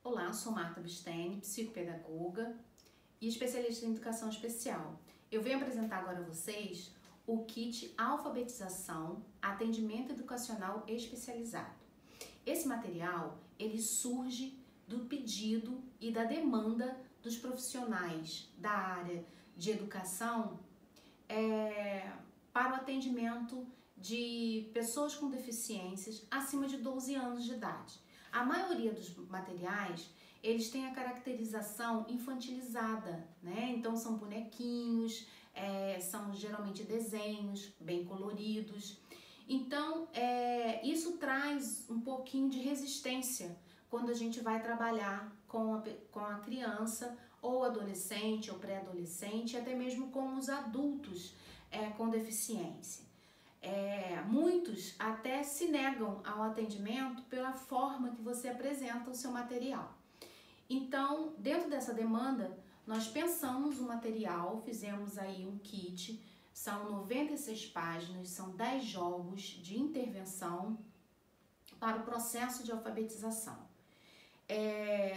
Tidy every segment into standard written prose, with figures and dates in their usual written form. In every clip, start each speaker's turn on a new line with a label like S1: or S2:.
S1: Olá, sou Marta Bistene, psicopedagoga e especialista em educação especial. Eu venho apresentar agora a vocês o kit Alfabetização, Atendimento Educacional Especializado. Esse material, ele surge do pedido e da demanda dos profissionais da área de educação para o atendimento de pessoas com deficiências acima de 12 anos de idade. A maioria dos materiais, eles têm a caracterização infantilizada, né? Então são bonequinhos, são geralmente desenhos bem coloridos. Então isso traz um pouquinho de resistência quando a gente vai trabalhar com a criança ou adolescente ou pré-adolescente, até mesmo com os adultos com deficiência. Muitos até se negam ao atendimento pela forma que você apresenta o seu material. Então, dentro dessa demanda, nós pensamos o material, fizemos aí um kit, são 96 páginas, são 10 jogos de intervenção para o processo de alfabetização.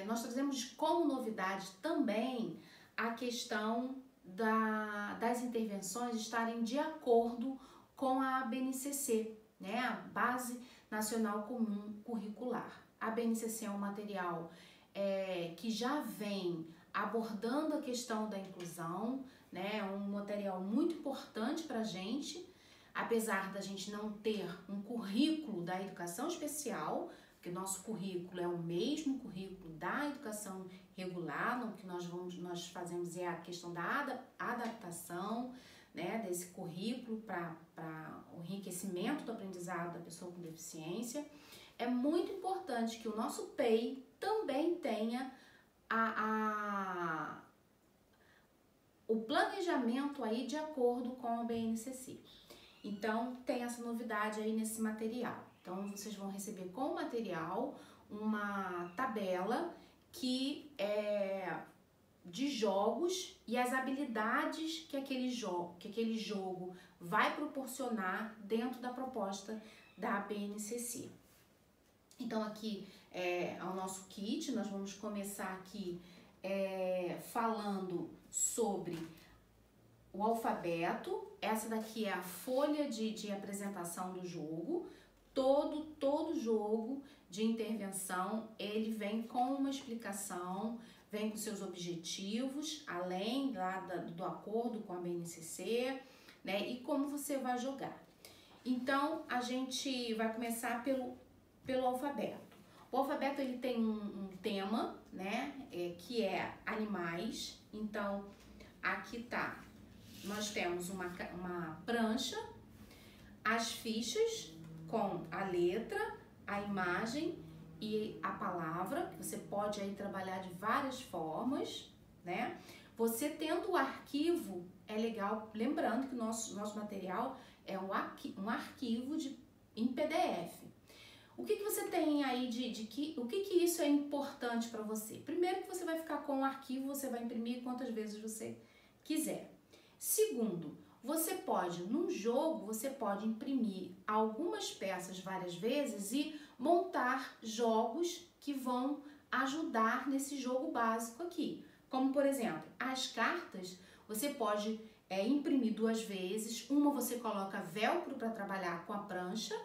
S1: Nós trazemos como novidade também a questão das intervenções estarem de acordo com a BNCC, né? A Base Nacional Comum Curricular. A BNCC é um material que já vem abordando a questão da inclusão, né? É um material muito importante para a gente, apesar da gente não ter um currículo da educação especial, porque nosso currículo é o mesmo currículo da educação regular, o que nós fazemos é a questão da adaptação, né, desse currículo para o enriquecimento do aprendizado da pessoa com deficiência. É muito importante que o nosso PEI também tenha o planejamento aí de acordo com a BNCC. Então, tem essa novidade aí nesse material. Então, vocês vão receber com o material uma tabela que de jogos e as habilidades que aquele jogo vai proporcionar dentro da proposta da BNCC. Então, aqui é o nosso kit. Nós vamos começar aqui falando sobre o alfabeto. Essa daqui é a folha de apresentação do jogo. Todo jogo de intervenção, ele vem com uma explicação, vem com seus objetivos, além do acordo com a BNCC, né? E como você vai jogar. Então, a gente vai começar pelo alfabeto. O alfabeto, ele tem um tema, né? Que é animais. Então, aqui tá. Nós temos uma prancha, as fichas com a letra, a imagem e a palavra, que você pode aí trabalhar de várias formas, né? Você tendo o arquivo, é legal, lembrando que o nosso material é um arquivo em PDF. O que você tem aí o que isso é importante para você? Primeiro, que você vai ficar com o arquivo, você vai imprimir quantas vezes você quiser. Segundo, num jogo, você pode imprimir algumas peças várias vezes e montar jogos que vão ajudar nesse jogo básico aqui. Como, por exemplo, as cartas, você pode imprimir 2 vezes. Uma você coloca velcro para trabalhar com a prancha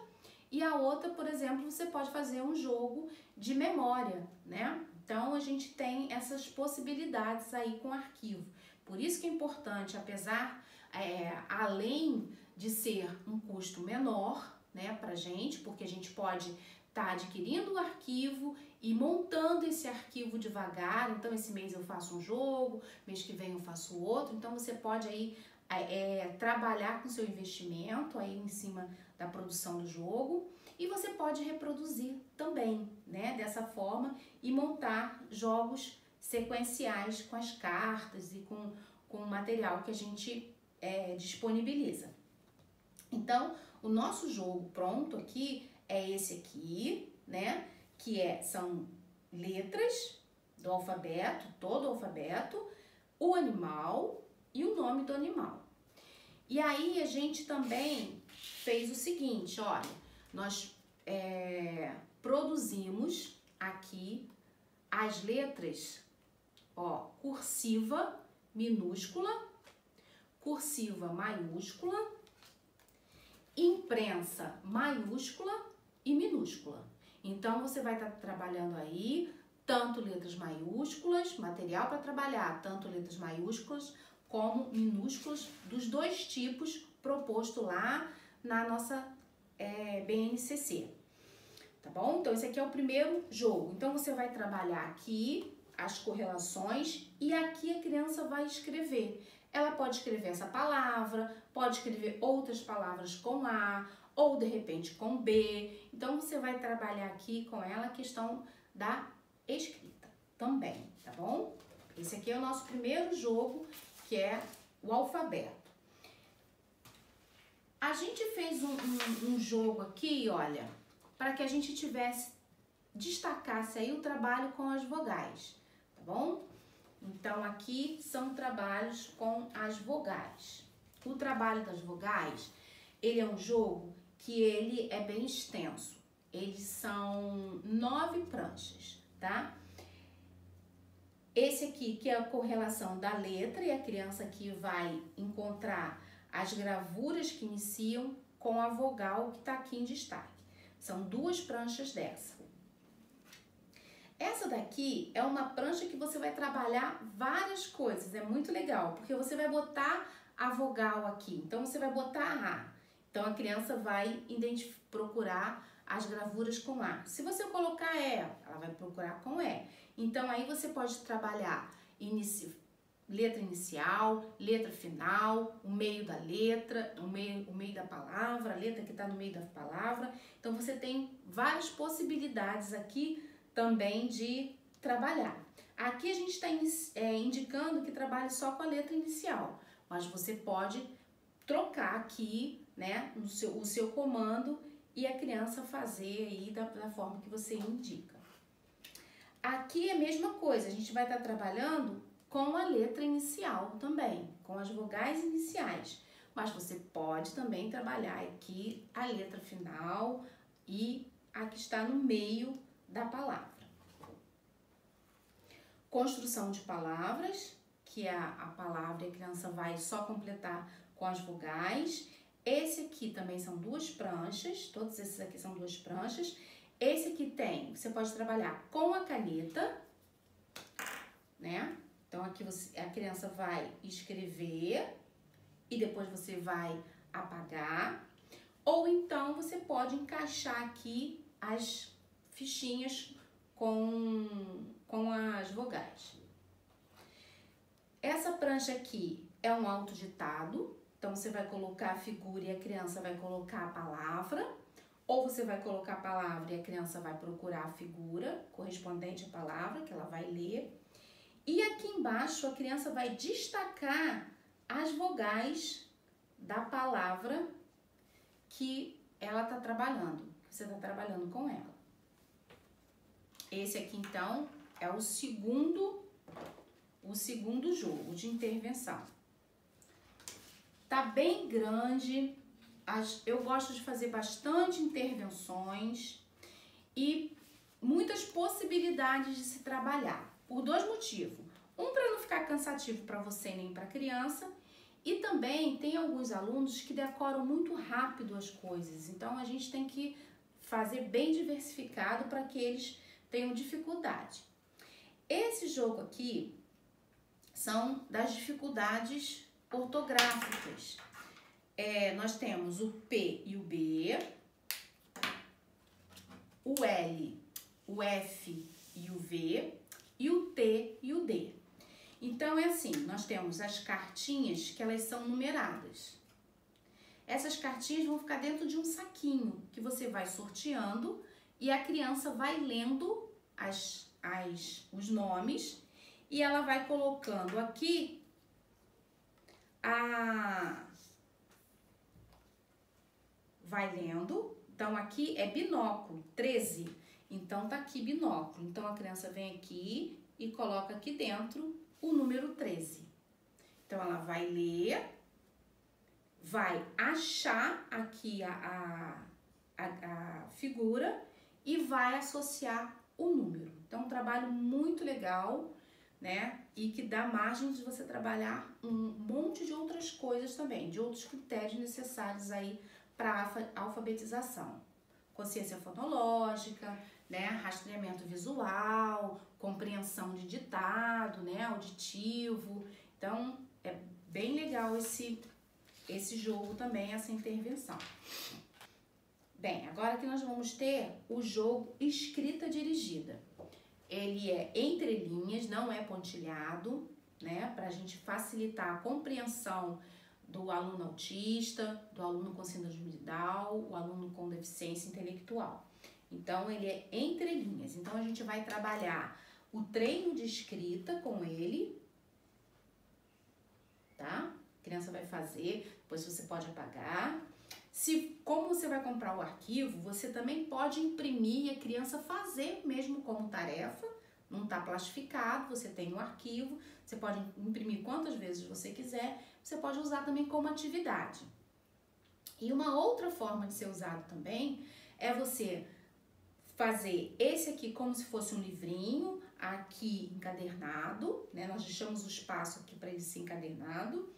S1: e a outra, por exemplo, você pode fazer um jogo de memória, né? Então, a gente tem essas possibilidades aí com o arquivo. Por isso que é importante, além de ser um custo menor, né, pra gente, porque a gente pode estar adquirindo o arquivo e montando esse arquivo devagar. Então, esse mês eu faço um jogo, mês que vem eu faço outro. Então, você pode aí trabalhar com seu investimento aí em cima da produção do jogo e você pode reproduzir também, né, dessa forma e montar jogos sequenciais com as cartas e com o material que a gente disponibiliza. Então, o nosso jogo pronto aqui é esse aqui, né? Que são letras do alfabeto, todo o alfabeto, o animal e o nome do animal. E aí a gente também fez o seguinte, olha, nós produzimos aqui as letras, ó, cursiva, minúscula, cursiva maiúscula, imprensa maiúscula e minúscula. Então, você vai estar trabalhando aí tanto letras maiúsculas, material para trabalhar, tanto letras maiúsculas como minúsculas, dos dois tipos proposto lá na nossa BNCC. Tá bom? Então, esse aqui é o primeiro jogo. Então, você vai trabalhar aqui as correlações e aqui a criança vai escrever. Ela pode escrever essa palavra, pode escrever outras palavras com A ou, de repente, com B. Então, você vai trabalhar aqui com ela a questão da escrita também, tá bom? Esse aqui é o nosso primeiro jogo, que é o alfabeto. A gente fez um jogo aqui, olha, para que a gente destacasse aí o trabalho com as vogais, tá bom? Então, aqui são trabalhos com as vogais. O trabalho das vogais, ele é um jogo que ele é bem extenso. Eles são 9 pranchas, tá? Esse aqui, que é a correlação da letra, e a criança aqui vai encontrar as gravuras que iniciam com a vogal que está aqui em destaque. São 2 pranchas dessa. Essa daqui é uma prancha que você vai trabalhar várias coisas, é muito legal, porque você vai botar a vogal aqui, então você vai botar a A. Então a criança vai procurar as gravuras com A. Se você colocar E, ela vai procurar com E. Então aí você pode trabalhar letra inicial, letra final, o meio da letra, o meio da palavra, a letra que está no meio da palavra. Então você tem várias possibilidades aqui também de trabalhar. Aqui a gente está indicando que trabalhe só com a letra inicial, mas você pode trocar aqui, né, o seu comando e a criança fazer aí da forma que você indica. Aqui é a mesma coisa, a gente vai estar trabalhando com a letra inicial também, com as vogais iniciais, mas você pode também trabalhar aqui a letra final e a que está no meio da palavra. Construção de palavras, que é a palavra e a criança vai só completar com as vogais. Esse aqui também são 2 pranchas, todos esses aqui são 2 pranchas. Esse aqui você pode trabalhar com a caneta, né? Então aqui a criança vai escrever e depois você vai apagar. Ou então você pode encaixar aqui as fichinhas com as vogais. Essa prancha aqui é um autoditado, então você vai colocar a figura e a criança vai colocar a palavra, ou você vai colocar a palavra e a criança vai procurar a figura correspondente à palavra que ela vai ler. E aqui embaixo a criança vai destacar as vogais da palavra que ela está trabalhando, que você está trabalhando com ela. Esse aqui, então, é o segundo jogo de intervenção. Tá bem grande, eu gosto de fazer bastante intervenções e muitas possibilidades de se trabalhar, por 2 motivos. Um, para não ficar cansativo para você nem para a criança, e também tem alguns alunos que decoram muito rápido as coisas, então a gente tem que fazer bem diversificado para que eles tenham dificuldade. Esse jogo aqui são das dificuldades ortográficas. Nós temos o P e o B, o L, o F e o V, e o T e o D. Então, é assim, nós temos as cartinhas que elas são numeradas. Essas cartinhas vão ficar dentro de um saquinho que você vai sorteando e a criança vai lendo os nomes e ela vai colocando aqui vai lendo. Então, aqui é binóculo, 13. Então, tá aqui binóculo. Então, a criança vem aqui e coloca aqui dentro o número 13. Então, ela vai ler, vai achar aqui a figura e vai associar o número. Então, um trabalho muito legal, né? E que dá margem de você trabalhar um monte de outras coisas também, de outros critérios necessários aí para alfabetização. Consciência fonológica, né? Rastreamento visual, compreensão de ditado, né? Auditivo. Então, é bem legal esse jogo também, essa intervenção. Bem, agora aqui nós vamos ter o jogo escrita dirigida. Ele é entre linhas, não é pontilhado, né? Para a gente facilitar a compreensão do aluno autista, do aluno com síndrome de Down, o aluno com deficiência intelectual. Então, ele é entre linhas. Então, a gente vai trabalhar o treino de escrita com ele, tá? A criança vai fazer, depois você pode apagar. Como você vai comprar o arquivo, você também pode imprimir e a criança fazer mesmo como tarefa. Não está plastificado, você tem o arquivo, você pode imprimir quantas vezes você quiser, você pode usar também como atividade. E uma outra forma de ser usado também é você fazer esse aqui como se fosse um livrinho, aqui encadernado, né? Nós deixamos o espaço aqui para ele ser encadernado.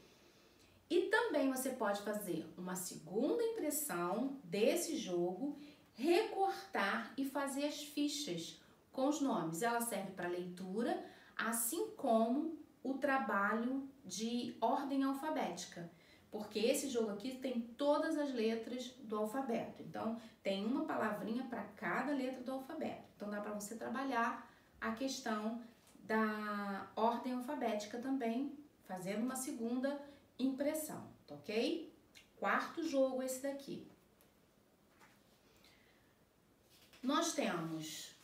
S1: E também você pode fazer uma segunda impressão desse jogo, recortar e fazer as fichas com os nomes. Ela serve para leitura, assim como o trabalho de ordem alfabética, porque esse jogo aqui tem todas as letras do alfabeto. Então, tem uma palavrinha para cada letra do alfabeto. Então, dá para você trabalhar a questão da ordem alfabética também, fazendo uma segunda impressão, tá ok? Quarto jogo esse daqui. Nós temos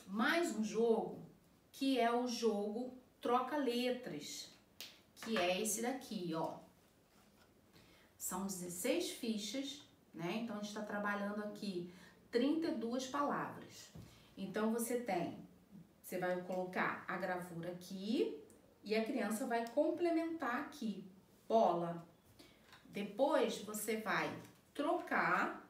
S1: mais um jogo que é o jogo troca letras, que é esse daqui, ó. São 16 fichas, né? Então, a gente está trabalhando aqui 32 palavras. Então, você vai colocar a gravura aqui e a criança vai complementar aqui, bola. Depois, você vai trocar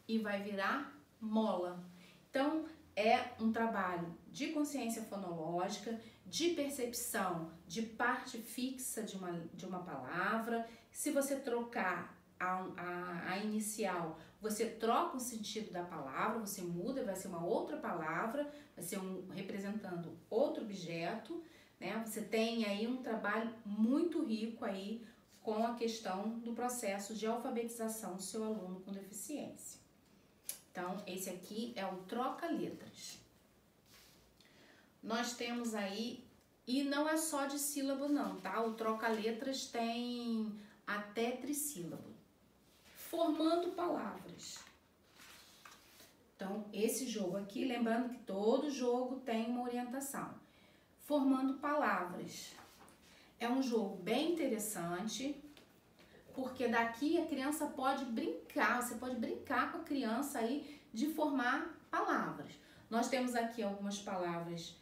S1: e vai virar mola. Então, é um trabalho de consciência fonológica, de percepção de parte fixa de uma palavra. Se você trocar a inicial, você troca o sentido da palavra, você muda, vai ser uma outra palavra, vai ser representando outro objeto, né? Você tem aí um trabalho muito rico aí com a questão do processo de alfabetização do seu aluno com deficiência. Então, esse aqui é o troca-letras. Nós temos aí, e não é só de sílabo não, tá? O troca-letras tem até trissílabo. Formando palavras. Então, esse jogo aqui, lembrando que todo jogo tem uma orientação. Formando palavras. É um jogo bem interessante, porque daqui a criança pode brincar, você pode brincar com a criança aí de formar palavras. Nós temos aqui algumas palavras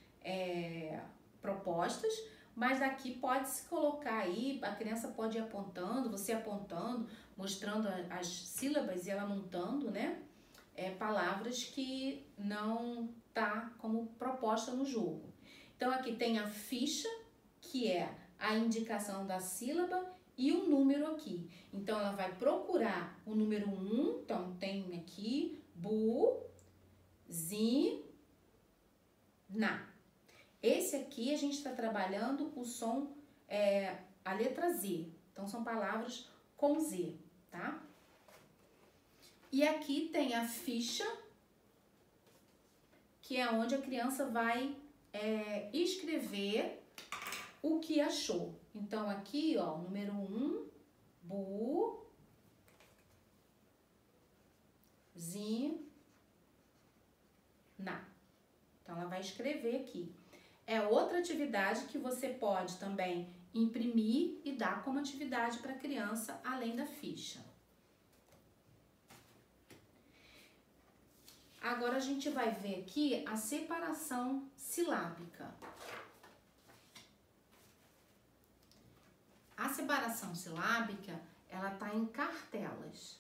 S1: propostas, mas daqui pode se colocar aí, a criança pode ir apontando, você apontando, mostrando as sílabas e ela montando, né? Palavras que não tá como proposta no jogo. Então aqui tem a ficha, que é a indicação da sílaba, e o número aqui. Então, ela vai procurar o número 1, então tem aqui, na. Esse aqui a gente está trabalhando o som, a letra Z. Então, são palavras com Z, tá? E aqui tem a ficha, que é onde a criança vai escrever o que achou. Então, aqui, ó, número 1, na. Então, ela vai escrever aqui. É outra atividade que você pode também imprimir e dar como atividade para a criança, além da ficha. Agora, a gente vai ver aqui a separação silábica. separação silábica, ela tá em cartelas.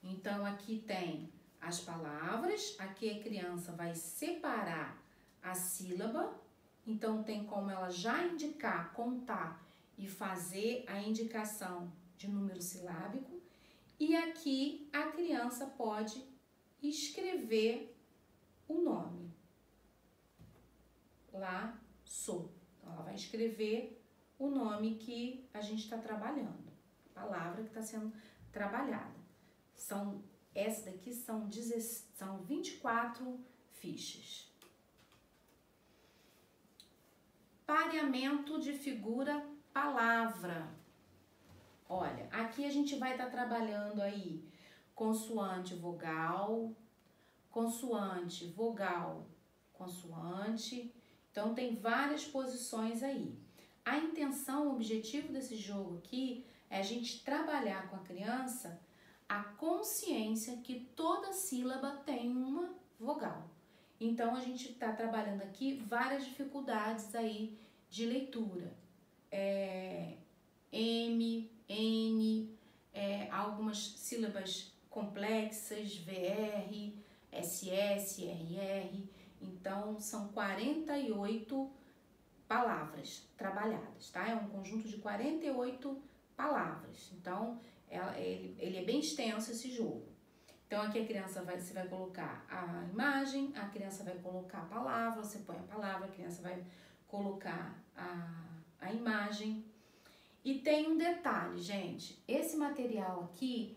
S1: Então, aqui tem as palavras, aqui a criança vai separar a sílaba, então tem como ela já indicar, contar e fazer a indicação de número silábico. E aqui a criança pode escrever o nome. Lá, sou. Então, ela vai escrever o nome que a gente está trabalhando, a palavra que está sendo trabalhada. Essas daqui são 24 fichas. Pareamento de figura palavra. Olha, aqui a gente vai estar trabalhando aí consoante, vogal, consoante, vogal, consoante. Então, tem várias posições aí. A intenção, o objetivo desse jogo aqui é a gente trabalhar com a criança a consciência que toda sílaba tem uma vogal. Então, a gente está trabalhando aqui várias dificuldades aí de leitura. M, N, algumas sílabas complexas, VR, SS, RR. Então, são 48 palavras trabalhadas, tá? É um conjunto de 48 palavras. Então, ele é bem extenso esse jogo. Então, aqui a criança você vai colocar a imagem, a criança vai colocar a palavra, você põe a palavra, a criança vai colocar a imagem. E tem um detalhe, gente, esse material aqui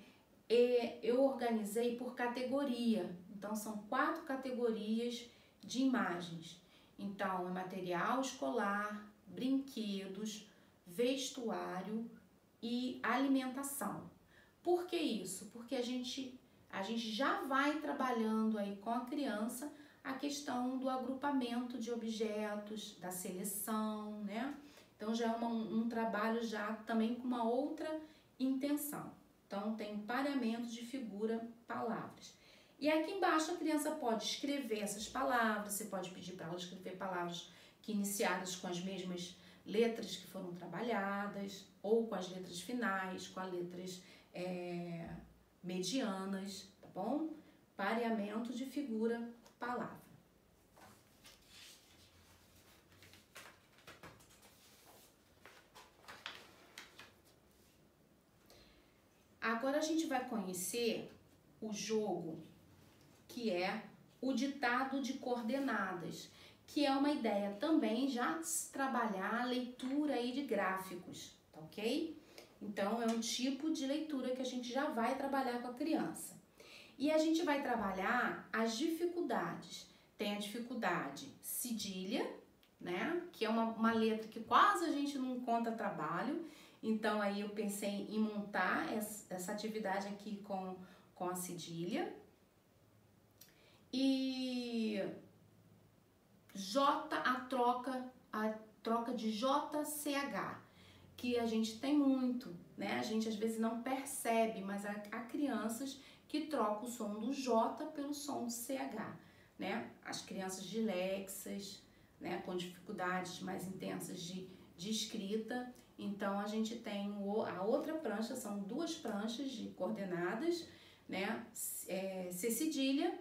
S1: eu organizei por categoria. Então, são 4 categorias de imagens. Então, é material escolar, brinquedos, vestuário e alimentação. Por que isso? Porque a gente já vai trabalhando aí com a criança a questão do agrupamento de objetos, da seleção, né? Então, já é um trabalho já também com uma outra intenção. Então, tem pareamento de figura, palavras. E aqui embaixo a criança pode escrever essas palavras, você pode pedir para ela escrever palavras que iniciadas com as mesmas letras que foram trabalhadas, ou com as letras finais, com as letras medianas, tá bom? Pareamento de figura, palavra. Agora a gente vai conhecer o jogo que é o ditado de coordenadas, que é uma ideia também já de se trabalhar a leitura aí de gráficos, tá ok? Então, é um tipo de leitura que a gente já vai trabalhar com a criança. E a gente vai trabalhar as dificuldades. Tem a dificuldade cedilha, né? Que é uma letra que quase a gente não encontra trabalho. Então, aí eu pensei em montar essa atividade aqui com a cedilha. E J, a troca de JCH, que a gente tem muito, né? A gente às vezes não percebe, mas há crianças que trocam o som do J pelo som do CH, né? As crianças dislexas, né? Com dificuldades mais intensas de escrita. Então, a gente tem a outra prancha, são 2 pranchas de coordenadas, né? C cedilha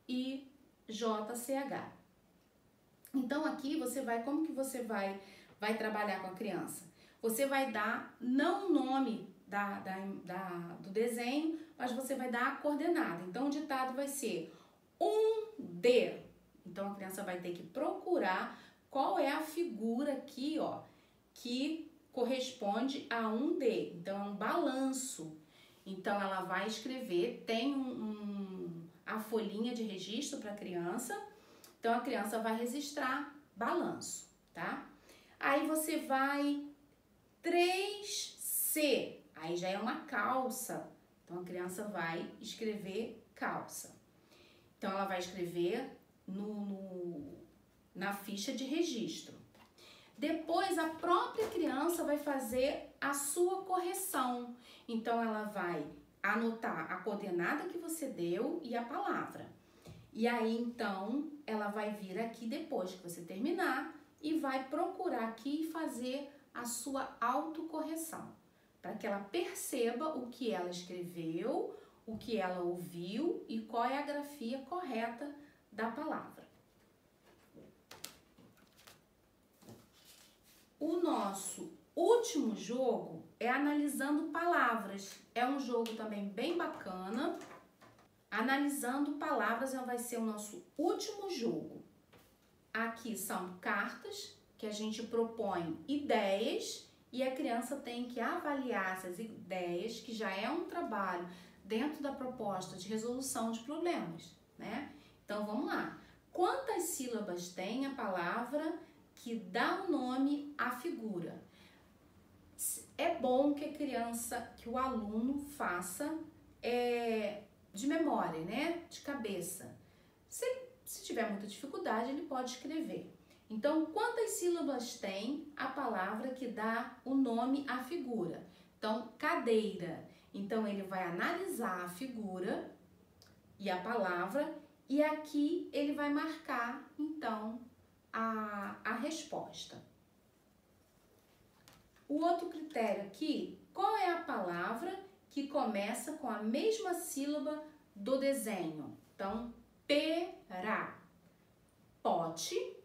S1: e JCH. Então, aqui você como que você vai trabalhar com a criança? Você vai dar não o nome do desenho, mas você vai dar a coordenada. Então, o ditado vai ser 1D. Então, a criança vai ter que procurar qual é a figura aqui, ó, que corresponde a 1D. Então, é um balanço. Então, ela vai escrever, tem a folhinha de registro para a criança. Então, a criança vai registrar balanço, tá? Aí, você vai 3C. Aí, já é uma calça. Então, a criança vai escrever calça. Então, ela vai escrever na ficha de registro. Depois, a própria criança vai fazer a sua correção. Então, ela vai anotar a coordenada que você deu e a palavra. E aí, então, ela vai vir aqui depois que você terminar e vai procurar aqui e fazer a sua autocorreção, para que ela perceba o que ela escreveu, o que ela ouviu e qual é a grafia correta da palavra. O nosso último jogo é analisando palavras. É um jogo também bem bacana. Analisando palavras vai ser o nosso último jogo. Aqui são cartas que a gente propõe ideias e a criança tem que avaliar essas ideias, que já é um trabalho dentro da proposta de resolução de problemas, né? Então vamos lá. Quantas sílabas tem a palavra que dá o nome à figura? É bom que a criança, que o aluno faça de memória, né? De cabeça. Se tiver muita dificuldade, ele pode escrever. Então, quantas sílabas tem a palavra que dá o nome à figura? Então, cadeira. Então, ele vai analisar a figura e a palavra e aqui ele vai marcar, então, a resposta. O outro critério aqui, qual é a palavra que começa com a mesma sílaba do desenho? Então, pera, pote,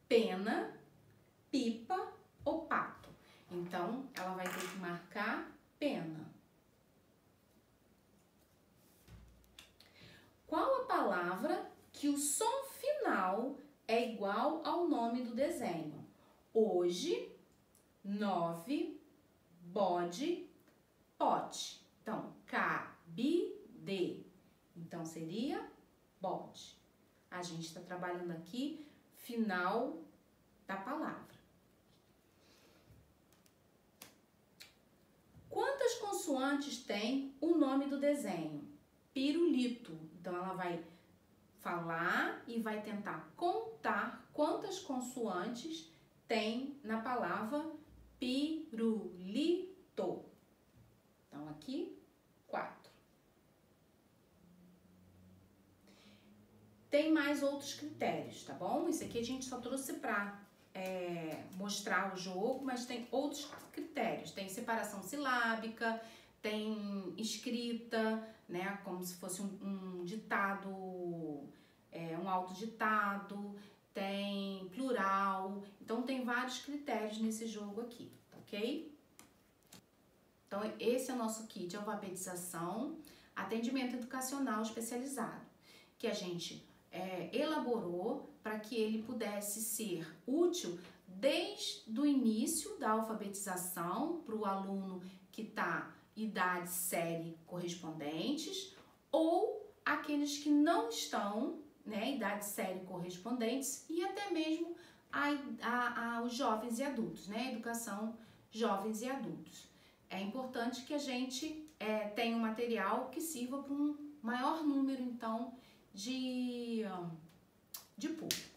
S1: pena, pipa ou pato. Então, ela vai ter que marcar pena. Qual a palavra que o som final é igual ao nome do desenho? Hoje, 9, bode, pote. Então, cabide. Então, seria bode. A gente está trabalhando aqui final da palavra. Quantas consoantes tem o nome do desenho? Pirulito. Então, ela vai falar e vai tentar contar quantas consoantes tem na palavra pirulito. Então, aqui, 4. Tem mais outros critérios, tá bom? Isso aqui a gente só trouxe para mostrar o jogo, mas tem outros critérios. Tem separação silábica, tem escrita, né? Como se fosse um ditado, um autoditado, tem plural. Então, tem vários critérios nesse jogo aqui, ok? Então, esse é o nosso kit de alfabetização, atendimento educacional especializado, que a gente elaborou para que ele pudesse ser útil desde o início da alfabetização para o aluno que está idade, série correspondentes ou aqueles que não estão, né, idade, série correspondentes e até mesmo os jovens e adultos, né, educação jovens e adultos. É importante que a gente tenha um material que sirva para um maior número, então, de público.